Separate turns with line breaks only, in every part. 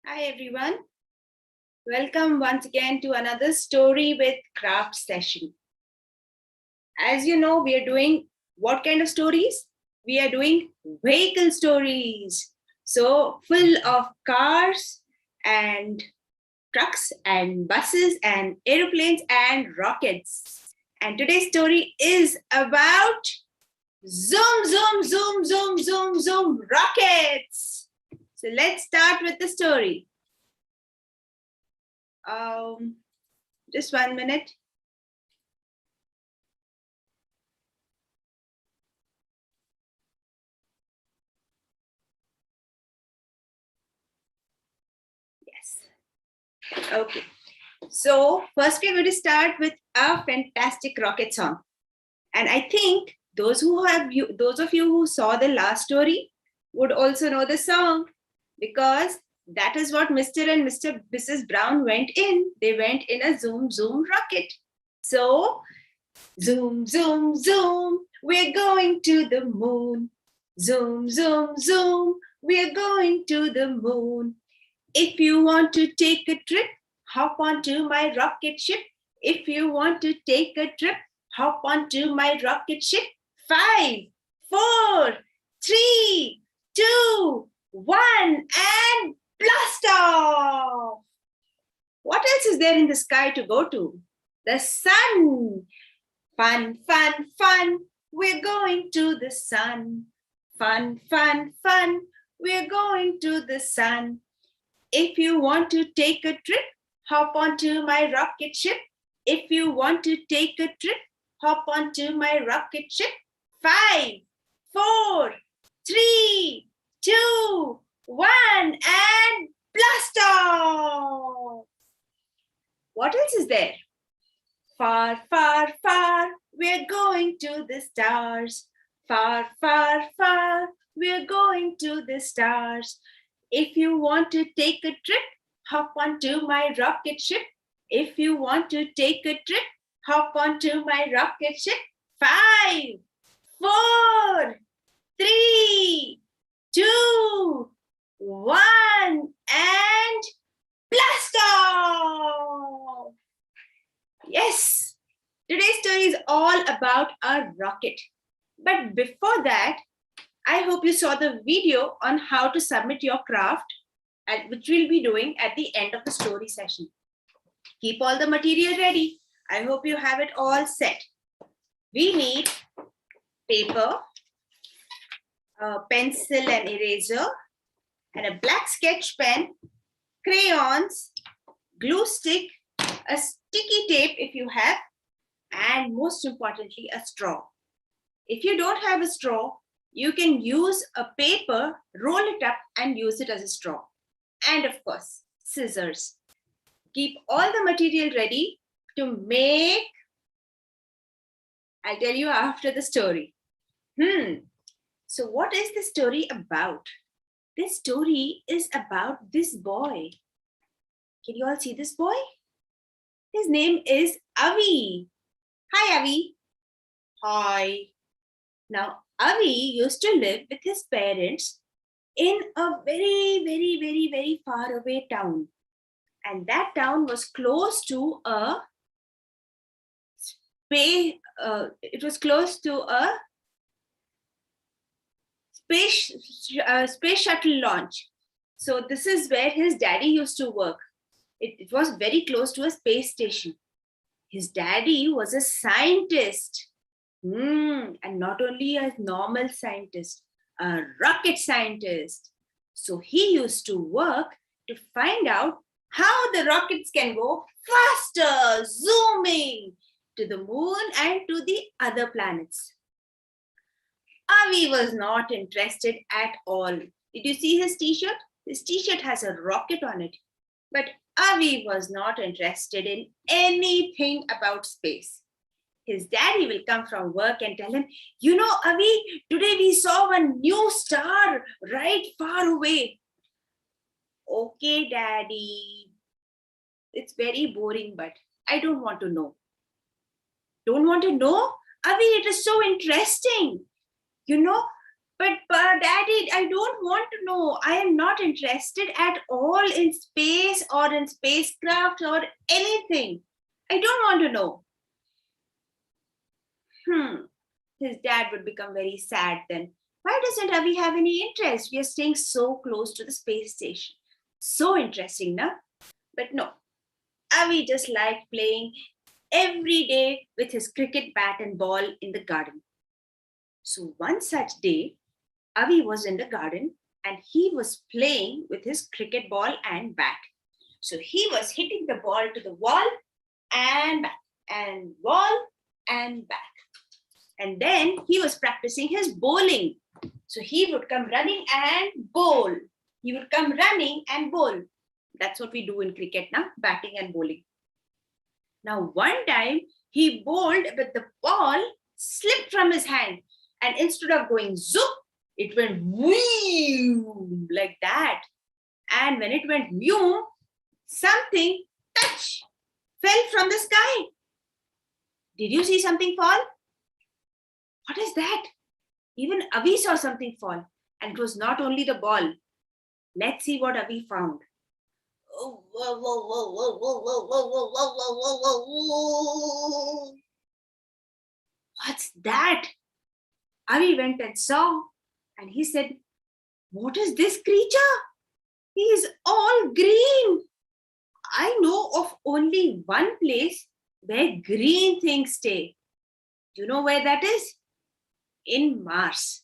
Hi everyone. Welcome once again to another story with craft session. As you know, we are doing what kind of stories? We are doing vehicle stories. So full of cars and trucks and buses and aeroplanes and rockets. And today's story is about zoom, zoom, zoom, zoom, zoom, zoom, rockets. So let's start with the story. Just 1 minute. Yes. Okay. So first we're going to start with a fantastic rocket song. And I think those of you who saw the last story would also know the song because that is what Mr. and Mrs. Brown went in. They went in a zoom, zoom rocket. So zoom, zoom, zoom, we're going to the moon. Zoom, zoom, zoom, we're going to the moon. If you want to take a trip, hop onto my rocket ship. If you want to take a trip, hop onto my rocket ship. 5, 4, 3, 2, 1, and blast off! What else is there in the sky to go to? The sun. Fun, fun, fun. We're going to the sun. Fun, fun, fun. We're going to the sun. If you want to take a trip, hop onto my rocket ship. If you want to take a trip, hop onto my rocket ship. 5, 4, 3, 2, 1, and blast off! What else is there? Far, far, far, we're going to the stars. Far, far, far, we're going to the stars. If you want to take a trip, hop onto my rocket ship. If you want to take a trip, hop onto my rocket ship. 5, 4, 3, 2, 1, and blast off! Yes, today's story is all about a rocket. But before that, I hope you saw the video on how to submit your craft, which we'll be doing at the end of the story session. Keep all the material ready. I hope you have it all set. We need paper, a pencil and eraser, and a black sketch pen, crayons, glue stick, a sticky tape if you have, and most importantly, a straw. If you don't have a straw, you can use a paper, roll it up and use it as a straw. And of course, scissors. Keep all the material ready to make, I'll tell you after the story. So what is the story about? This story is about this boy. Can you all see this boy? His name is Avi. Hi, Avi. Hi. Now, Avi used to live with his parents in a very, very, very, very far away town. And that town was close to a space shuttle launch. So this is where his daddy used to work. It was very close to a space station. His daddy was a scientist. And not only a normal scientist, a rocket scientist. So he used to work to find out how the rockets can go faster, zooming to the moon and to the other planets. Avi was not interested at all. Did you see his t-shirt? His t-shirt has a rocket on it. But Avi was not interested in anything about space. His daddy will come from work and tell him, you know, Avi, today we saw a new star right far away. Okay, Daddy. It's very boring, but I don't want to know. Don't want to know? Avi, it is so interesting. You know, But Daddy, I don't want to know. I am not interested at all in space or in spacecraft or anything. I don't want to know. His dad would become very sad then. Why doesn't Avi have any interest? We are staying so close to the space station. So interesting, na? But no, Avi just liked playing every day with his cricket bat and ball in the garden. So one such day, Avi was in the garden and he was playing with his cricket ball and bat. So he was hitting the ball to the wall and back, and wall and back. And then he was practicing his bowling. So he would come running and bowl. He would come running and bowl. That's what we do in cricket now, batting and bowling. Now, one time he bowled, but the ball slipped from his hand. And instead of going zoop, it went whew, like that. And when it went whew, something touch fell from the sky. Did you see something fall? What is that? Even Avi saw something fall. And it was not only the ball. Let's see what Avi found. What's that? Avi went and saw, and he said, what is this creature? He is all green. I know of only one place where green things stay. Do you know where that is? In Mars.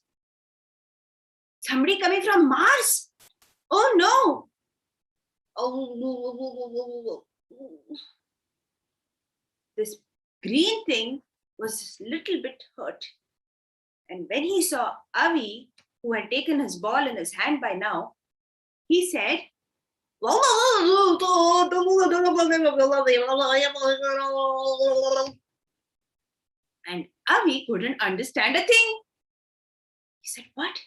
Somebody coming from Mars? Oh no! Oh, this green thing was a little bit hurt. And when he saw Avi, who had taken his ball in his hand by now, he said, and Avi couldn't understand a thing. He said, what?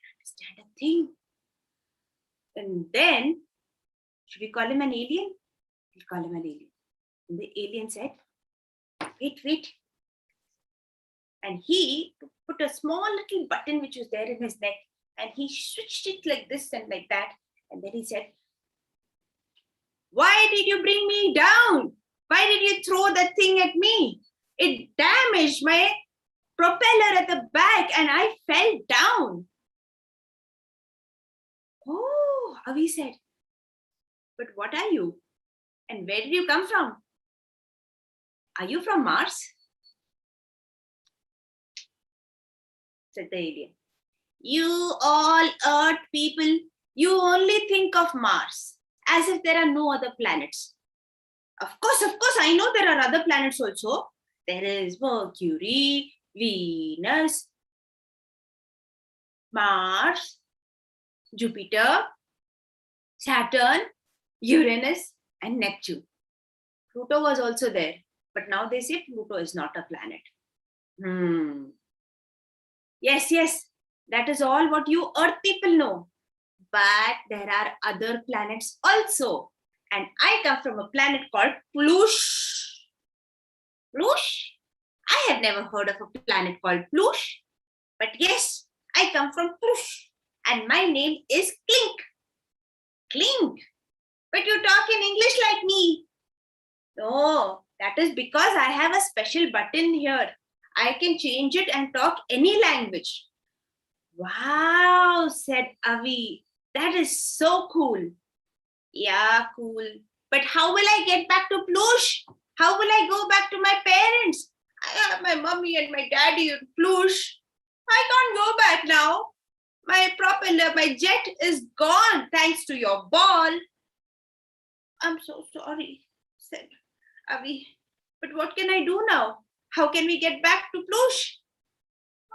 Understand a thing. And then, should we call him an alien? We'll call him an alien. And the alien said, wait. And he put a small little button which was there in his neck, and he switched it like this and like that. And then he said, why did you bring me down? Why did you throw that thing at me? It damaged my propeller at the back and I fell down. Oh, Avi said, but what are you? And where did you come from? Are you from Mars? Said the alien. You all Earth people, you only think of Mars as if there are no other planets. Of course, I know there are other planets also. There is Mercury, Venus, Mars, Jupiter, Saturn, Uranus, and Neptune. Pluto was also there, but now they say Pluto is not a planet. Yes, that is all what you Earth people know. But there are other planets also. And I come from a planet called Plush. Plush? I have never heard of a planet called Plush. But yes, I come from Plush. And my name is Clink. Clink? But you talk in English like me. No, that is because I have a special button here. I can change it and talk any language. Wow, said Avi. That is so cool. Yeah, cool. But how will I get back to Plush? How will I go back to my parents? I have my mommy and my daddy in Plush. I can't go back now. My propeller, my jet is gone thanks to your ball. I'm so sorry, said Avi. But what can I do now? How can we get back to Plush?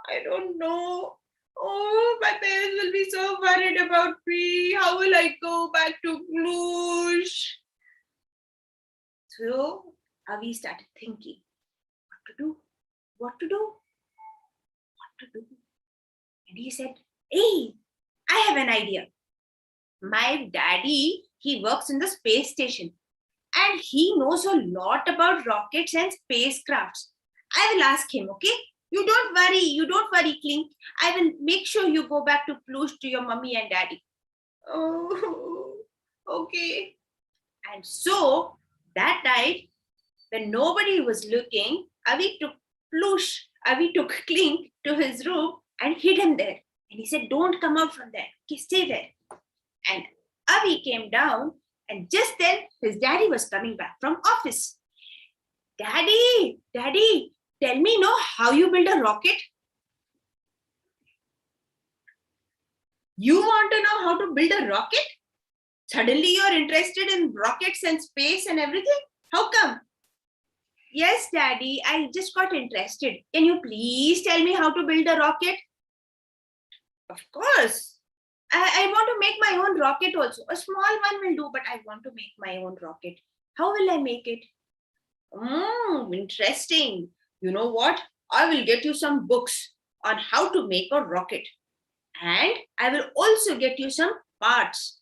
I don't know. Oh, my parents will be so worried about me. How will I go back to Plush? So Avi started thinking, what to do? And he said, hey, I have an idea. My daddy He works in the space station and he knows a lot about rockets and spacecrafts. I will ask him, okay? You don't worry, Clink. I will make sure you go back to Plush to your mummy and daddy. Oh, okay. And so that night, when nobody was looking, Avi took Clink to his room and hid him there. And he said, don't come out from there. Okay, stay there. And Avi came down, and just then his daddy was coming back from office. Daddy, tell me how you build a rocket? You want to know how to build a rocket? Suddenly you're interested in rockets and space and everything? How come? Yes, Daddy, I just got interested. Can you please tell me how to build a rocket? Of course. I want to make my own rocket also. A small one will do, but I want to make my own rocket. How will I make it? Interesting. You know what? I will get you some books on how to make a rocket. And I will also get you some parts.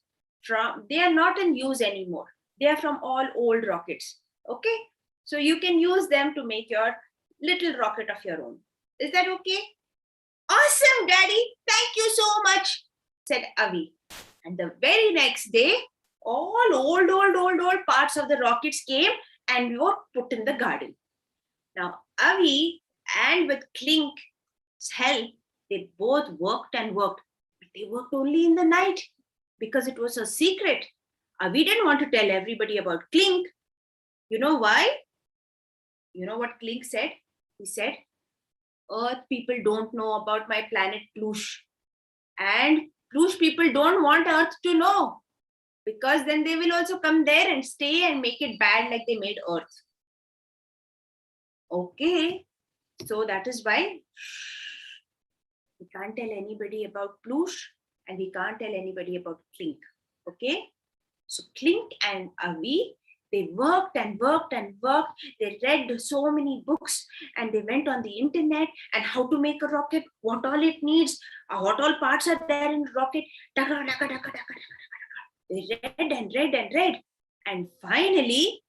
They are not in use anymore. They are from all old rockets. Okay? So you can use them to make your little rocket of your own. Is that okay? Awesome, Daddy. Thank you so much, said Avi. And the very next day, all old parts of the rockets came and were put in the garden. Now, Avi and with Clink's help, they both worked and worked. But they worked only in the night because it was a secret. Avi didn't want to tell everybody about Clink. You know why? You know what Clink said? He said, Earth people don't know about my planet Plush. And Plush people don't want Earth to know. Because then they will also come there and stay and make it bad like they made Earth. Okay. So that is why we can't tell anybody about Plush and we can't tell anybody about Clink. Okay. So Clink and Avi, they worked and worked and worked. They read so many books and they went on the internet and how to make a rocket, what all it needs, what all parts are there in rocket. They read and read and read. And finally,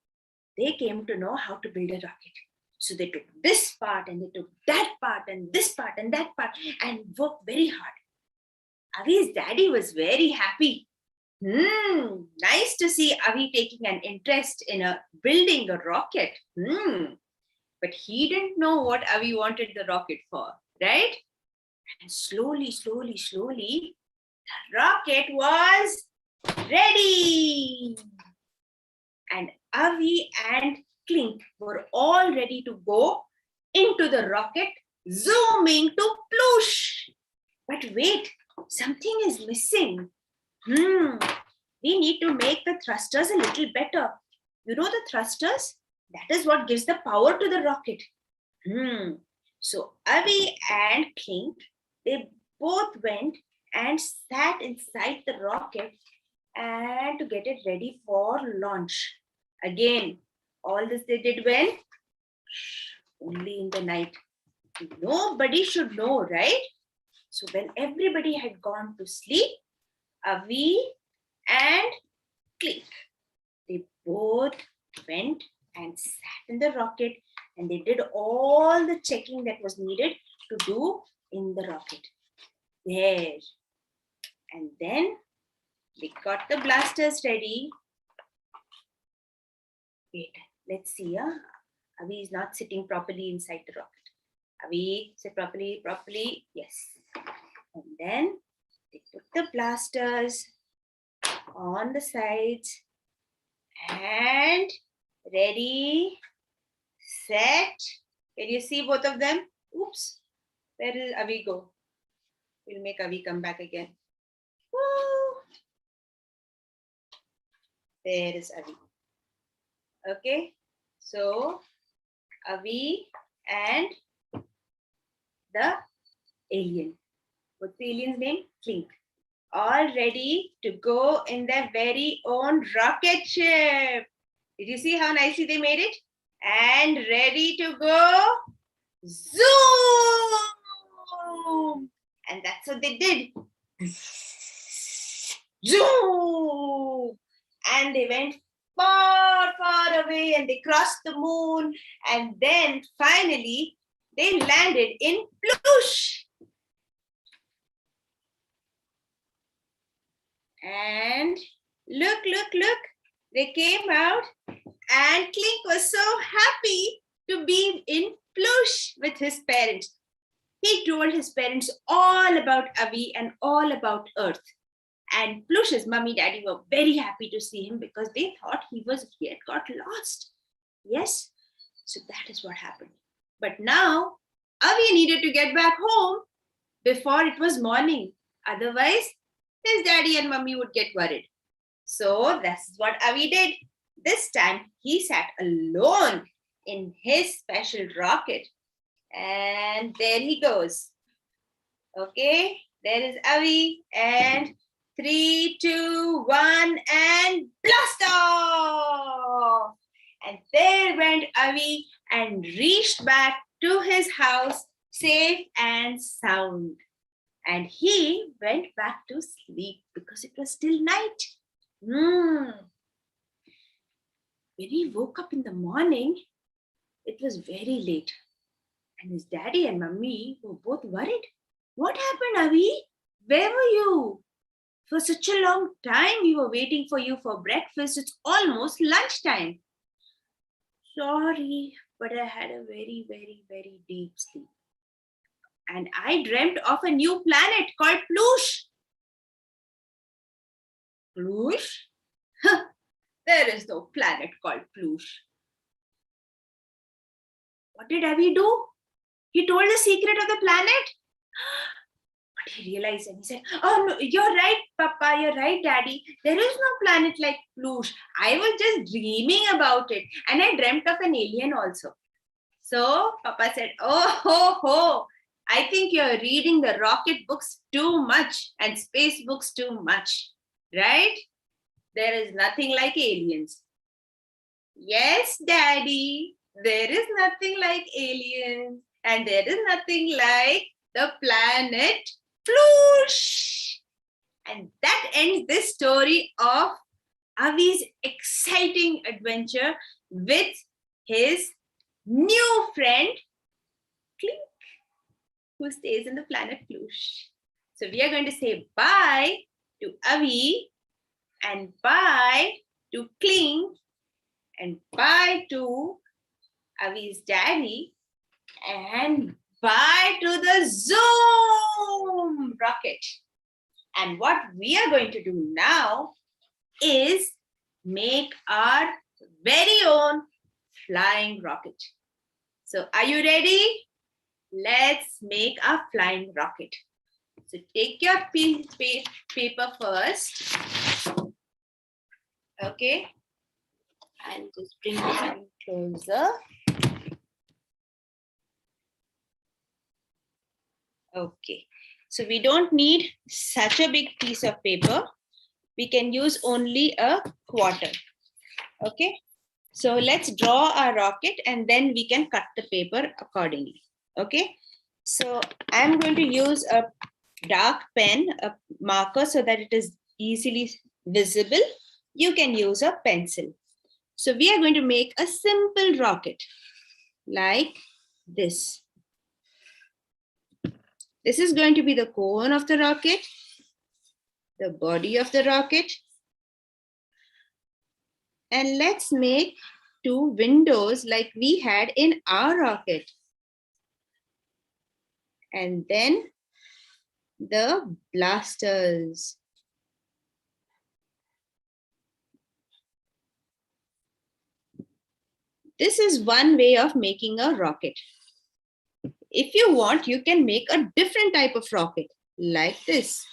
they came to know how to build a rocket. So they took this part and they took that part and this part and that part and worked very hard. Avi's daddy was very happy. Nice to see Avi taking an interest in building a rocket. But he didn't know what Avi wanted the rocket for, right? And slowly, the rocket was ready. And Avi and Clink were all ready to go into the rocket, zooming to Plush. But wait, something is missing. We need to make the thrusters a little better. You know the thrusters? That is what gives the power to the rocket. So Avi and Clink, they both went and sat inside the rocket and to get it ready for launch. Again, all this they did when? Only in the night. Nobody should know, right? So when everybody had gone to sleep, Avi and Clink, they both went and sat in the rocket and they did all the checking that was needed to do in the rocket. There. And then they got the blasters ready. Wait, let's see. Avi is not sitting properly inside the rocket. Avi, sit properly. Yes. And then they put the blasters on the sides and ready, set. Can you see both of them? Oops. Where did Avi go? We'll make Avi come back again. Woo. There is Avi. Okay. So Avi and the alien. What's the alien's name? Clink. All ready to go in their very own rocket ship. Did you see how nicely they made it? And ready to go. Zoom! And that's what they did. Zoom! and they went far, far away, and they crossed the moon, and then finally they landed in Plush. And look, they came out, and Clink was so happy to be in Plush with his parents. He told his parents all about Avi and all about Earth. And Plush's mummy, daddy were very happy to see him because they thought he had got lost. Yes, so that is what happened. But now, Avi needed to get back home before it was morning. Otherwise, his daddy and mummy would get worried. So that's what Avi did. This time, he sat alone in his special rocket. And there he goes. Okay, there is Avi. And 3, 2, 1, and blast off! And there went Avi and reached back to his house safe and sound. And he went back to sleep because it was still night. When he woke up in the morning, it was very late. And his daddy and mummy were both worried. What happened, Avi? Where were you? For such a long time, we were waiting for you for breakfast. It's almost lunchtime. Sorry, but I had a very, very, very deep sleep. And I dreamt of a new planet called Plush. Plush? There is no planet called Plush. What did Avi do? He told the secret of the planet? But he realized and he said, oh no, you're right, Papa, you're right, Daddy. There is no planet like Plush. I was just dreaming about it. And I dreamt of an alien also. So Papa said, oh, ho, ho. I think you're reading the rocket books too much and space books too much, right? There is nothing like aliens. Yes, Daddy, there is nothing like aliens. And there is nothing like the planet Plush. And that ends this story of Avi's exciting adventure with his new friend, Clink, who stays in the planet Plush. So we are going to say bye to Avi and bye to Clink and bye to Avi's daddy and bye to the Zoom rocket. And what we are going to do now is make our very own flying rocket. So are you ready? Let's make a flying rocket. So take your paper first. Okay. And just bring it closer. Okay. So we don't need such a big piece of paper. We can use only a quarter. Okay. So let's draw our rocket and then we can cut the paper accordingly. Okay. So I'm going to use a dark pen, a marker, so that it is easily visible. You can use a pencil. So we are going to make a simple rocket like this. This is going to be the cone of the rocket, the body of the rocket. And let's make 2 windows like we had in our rocket. And then the blasters. This is one way of making a rocket. If you want, you can make a different type of rocket like this.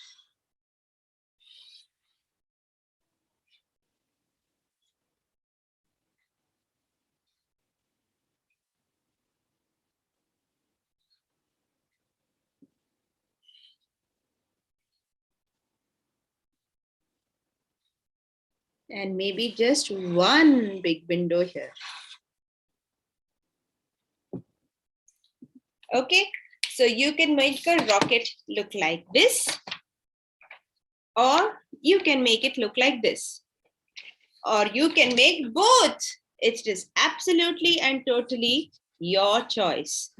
And maybe just one big window here. Okay, so you can make a rocket look like this, or you can make it look like this. or you can make both. It is absolutely and totally your choice.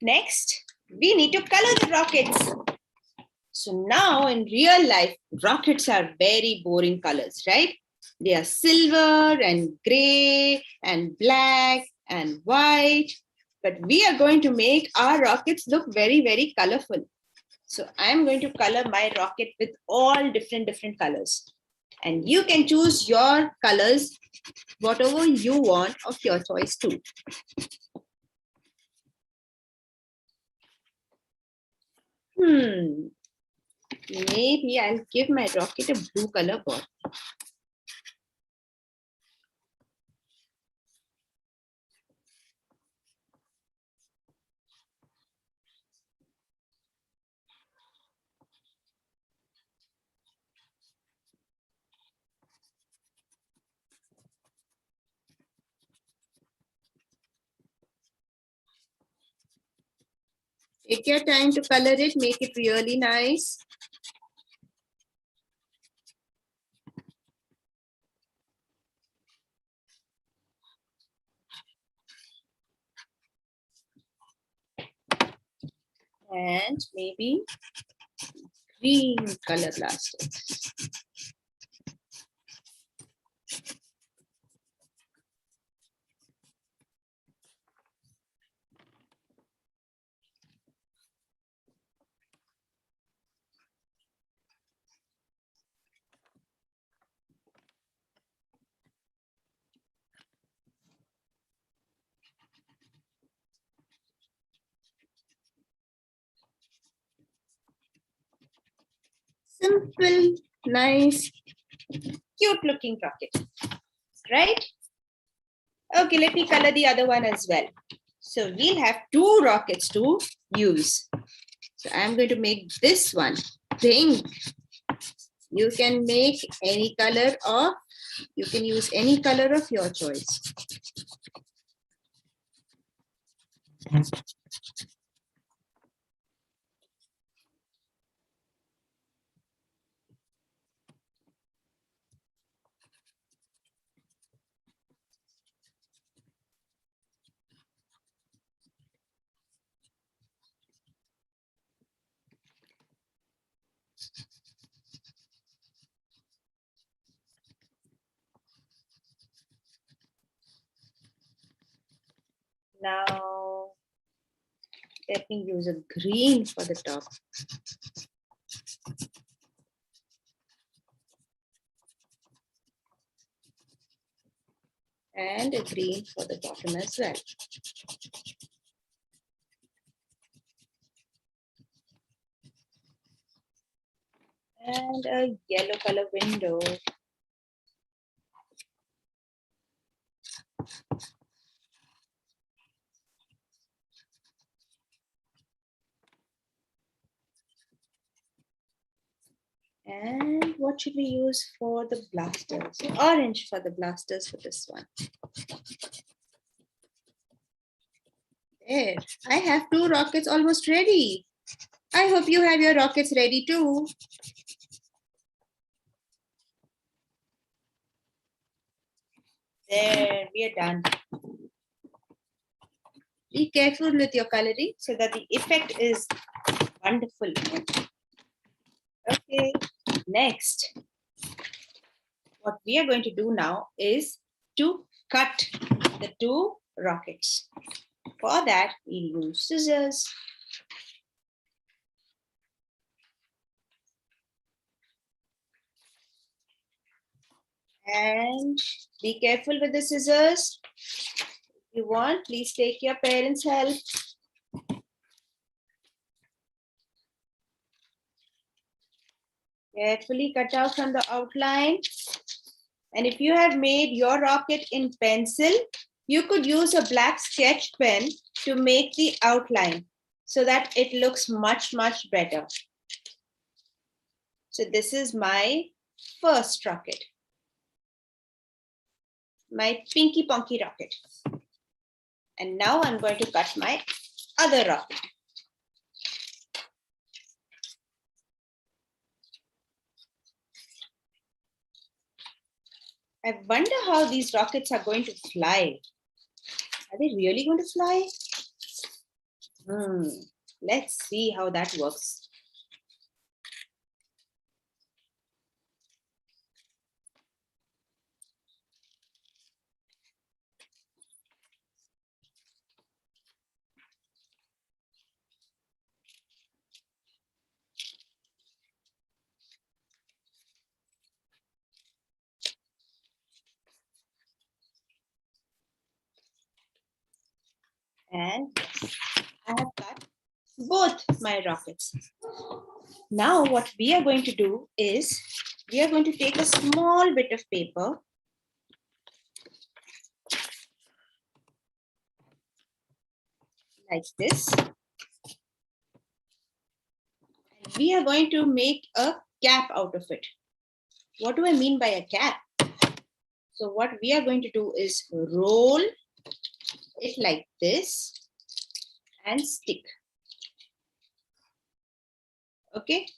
Next, we need to color the rockets. So now in real life, rockets are very boring colors, right? They are silver and gray and black and white. But we are going to make our rockets look very, very colorful. So I'm going to color my rocket with all different colors. And you can choose your colors, whatever you want of your choice too. Maybe I'll give my rocket a blue color ball. Take your time to color it, make it really nice. And maybe green color blasters. Simple, nice, cute looking rocket, right? Okay, let me color the other one as well. So we'll have two rockets to use. So I'm going to make this one pink. You can make any color or you can use any color of your choice. Now, let me use a green for the top. And a green for the bottom as well. And a yellow color window. And what should we use for the blasters? Orange for the blasters for this one. There, I have two rockets almost ready. I hope you have your rockets ready too. There, we are done. Be careful with your coloring so that the effect is wonderful. Okay, next, what we are going to do now is to cut the two rockets. For that, we'll use scissors. And be careful with the scissors. If you want, please take your parents' help. Carefully cut out from the outline. And if you have made your rocket in pencil, you could use a black sketch pen to make the outline so that it looks much, much better. So this is my first rocket, my Pinky Ponky rocket. And now I'm going to cut my other rocket. I wonder how these rockets are going to fly. Are they really going to fly? Let's see how that works. And I have cut both my rockets. Now what we are going to do is we are going to take a small bit of paper like this. And we are going to make a cap out of it. What do I mean by a cap? So what we are going to do is roll it like this and stick. Okay,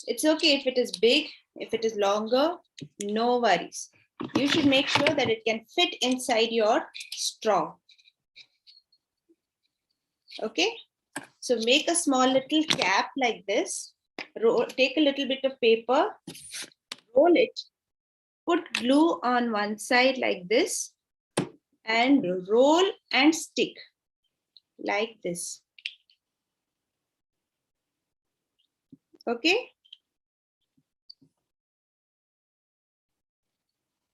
it's okay if it is big, if it is longer, no worries. You should make sure that it can fit inside your straw. Okay, so make a small little cap like this. Take a little bit of paper, roll it, put glue on one side like this, and roll and stick like this. Okay,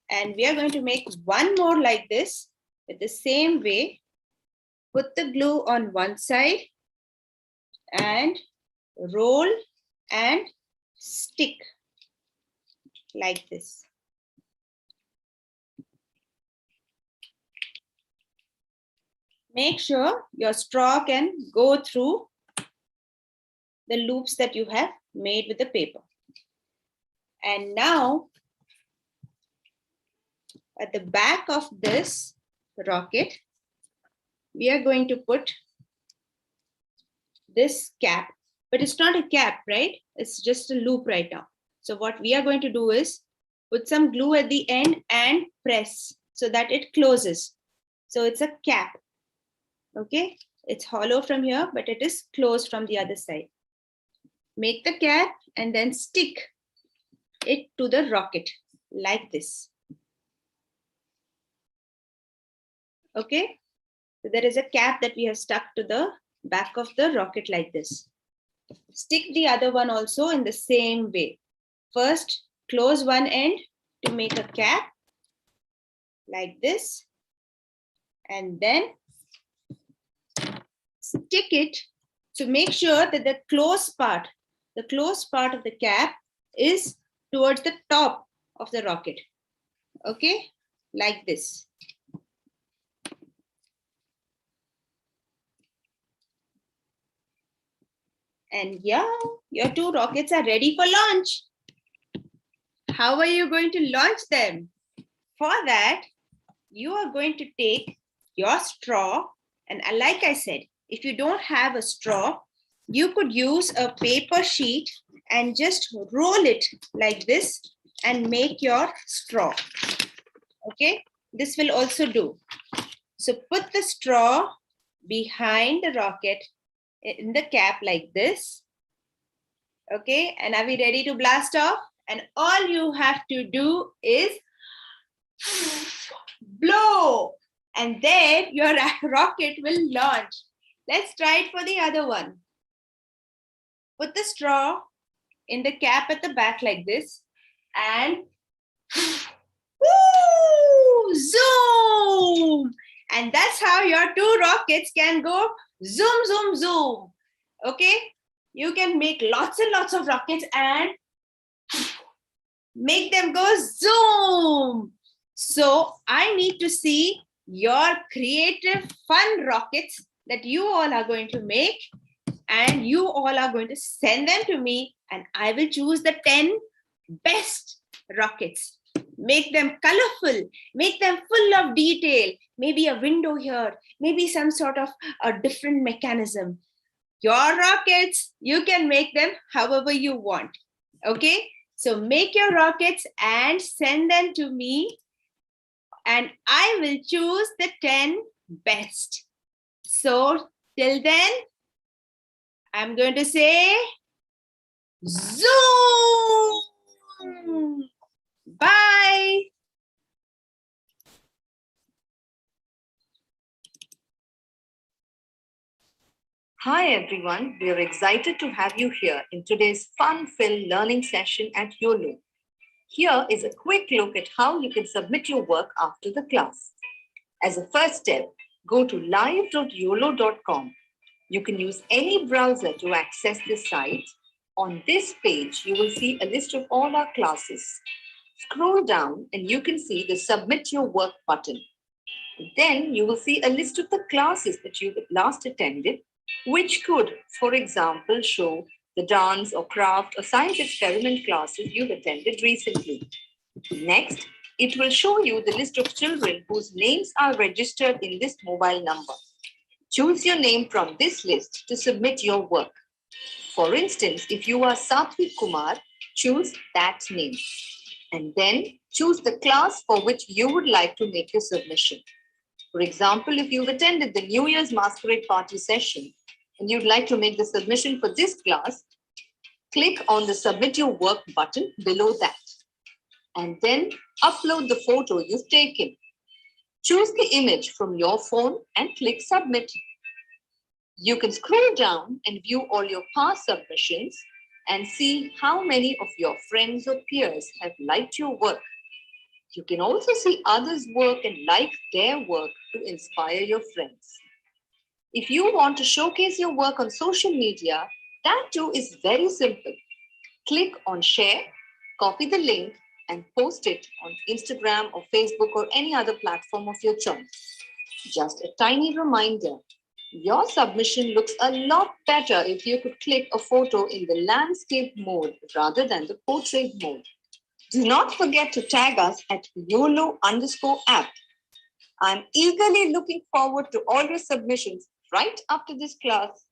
and we are going to make one more like this with the same way. Put the glue on one side and roll and stick like this. Make sure your straw can go through the loops that you have made with the paper. And now at the back of this rocket, we are going to put this cap, but it's not a cap, right? It's just a loop right now. So what we are going to do is put some glue at the end and press so that it closes. So it's a cap. Okay, it's hollow from here, but it is closed from the other side. Make the cap and then stick it to the rocket like this. Okay, so there is a cap that we have stuck to the back of the rocket like this. Stick the other one also in the same way. First, close one end to make a cap like this, and then stick it to make sure that the closed part of the cap is towards the top of the rocket. Okay, like this. And yeah, your two rockets are ready for launch. How are you going to launch them? For that, you are going to take your straw, and like I said, if you don't have a straw, you could use a paper sheet and just roll it like this and make your straw. Okay, this will also do. So put the straw behind the rocket in the cap like this. Okay, and are we ready to blast off? And all you have to do is blow, and then your rocket will launch. Let's try it for the other one. Put the straw in the cap at the back like this, and woo, zoom! And that's how your two rockets can go zoom, zoom, zoom. Okay, you can make lots and lots of rockets and make them go zoom. So I need to see your creative, fun rockets that you all are going to make, and you all are going to send them to me, and I will choose the 10 best rockets. Make them colorful, make them full of detail, maybe a window here, maybe some sort of a different mechanism. Your rockets, you can make them however you want. Okay, so make your rockets and send them to me, and I will choose the 10 best. So till then, I'm going to say Zoom. Bye.
Hi everyone, we are excited to have you here in today's fun-filled learning session at YOLO. Here is a quick look at how you can submit your work after the class. As a first step, go to live.yolo.com. You can use any browser to access this site. On this page, you will see a list of all our classes. Scroll down and you can see the Submit Your Work button. Then you will see a list of the classes that you last attended, which could, for example, show the dance or craft or science experiment classes you've attended recently. Next, it will show you the list of children whose names are registered in this mobile number. Choose your name from this list to submit your work. For instance, if you are Satvik Kumar, choose that name. And then choose the class for which you would like to make your submission. For example, if you've attended the New Year's Masquerade Party session and you'd like to make the submission for this class, click on the Submit Your Work button below that. And then upload the photo you've taken. Choose the image from your phone and click Submit. You can scroll down and view all your past submissions and see how many of your friends or peers have liked your work. You can also see others' work and like their work to inspire your friends. If you want to showcase your work on social media, that too is very simple. Click on Share, copy the link, and post it on Instagram or Facebook or any other platform of your choice. Just a tiny reminder, your submission looks a lot better if you could click a photo in the landscape mode rather than the portrait mode. Do not forget to tag us at YOLO_app. I'm eagerly looking forward to all your submissions right after this class.